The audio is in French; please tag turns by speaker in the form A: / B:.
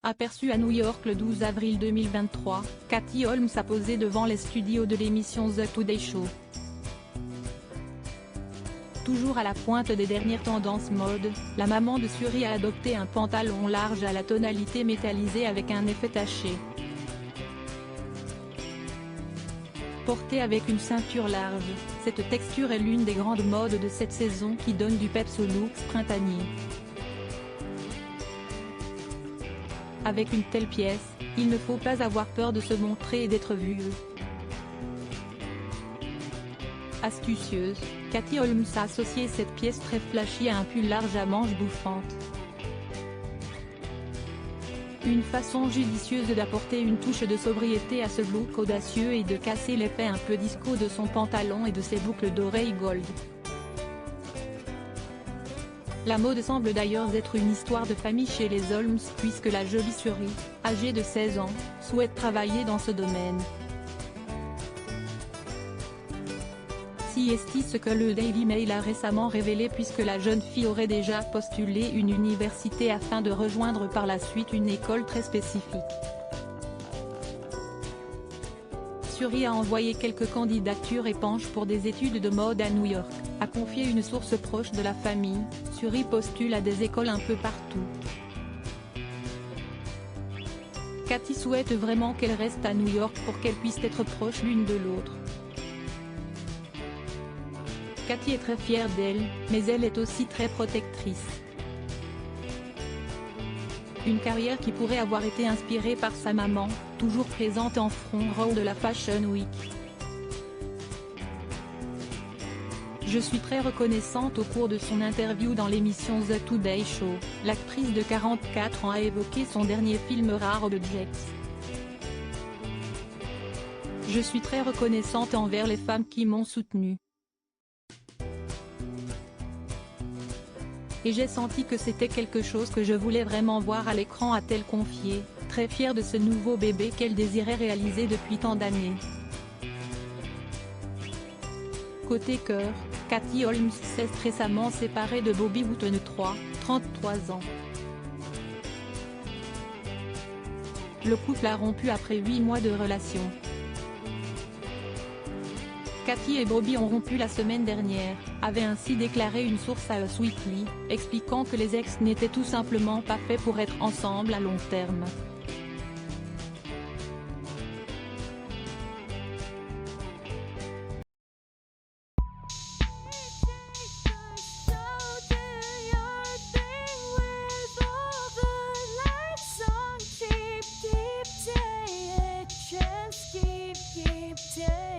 A: Aperçue à New York le 12 avril 2023, Katie Holmes a posé devant les studios de l'émission The Today Show. Toujours à la pointe des dernières tendances mode, la maman de Suri a adopté un pantalon large à la tonalité métallisée avec un effet taché. Porté avec une ceinture large, cette texture est l'une des grandes modes de cette saison qui donne du peps au look printanier. Avec une telle pièce, il ne faut pas avoir peur de se montrer et d'être vue. Astucieuse, Katie Holmes a associé cette pièce très flashy à un pull large à manches bouffantes. Une façon judicieuse d'apporter une touche de sobriété à ce look audacieux et de casser l'effet un peu disco de son pantalon et de ses boucles d'oreilles gold. La mode semble d'ailleurs être une histoire de famille chez les Holmes puisque la jolie Suri, âgée de 16 ans, souhaite travailler dans ce domaine. C'est ce que le Daily Mail a récemment révélé puisque la jeune fille aurait déjà postulé une université afin de rejoindre par la suite une école très spécifique. Suri a envoyé quelques candidatures et penche pour des études de mode à New York, a confié une source proche de la famille. Suri postule à des écoles un peu partout. Katie souhaite vraiment qu'elle reste à New York pour qu'elles puissent être proches l'une de l'autre. Katie est très fière d'elle, mais elle est aussi très protectrice. Une carrière qui pourrait avoir été inspirée par sa maman, toujours présente en front row de la Fashion Week. Je suis très reconnaissante. Au cours de son interview dans l'émission The Today Show, l'actrice de 44 ans a évoqué son dernier film Rare Objects. Je suis très reconnaissante envers les femmes qui m'ont soutenue. Et j'ai senti que c'était quelque chose que je voulais vraiment voir à l'écran, a-t-elle confié, très fière de ce nouveau bébé qu'elle désirait réaliser depuis tant d'années. Côté cœur, Katie Holmes s'est récemment séparée de Bobby Wooten 33 ans. Le couple a rompu après 8 mois de relation. Katie et Bobby ont rompu la semaine dernière, avait ainsi déclaré une source à Us Weekly, expliquant que les ex n'étaient tout simplement pas faits pour être ensemble à long terme.
B: Keep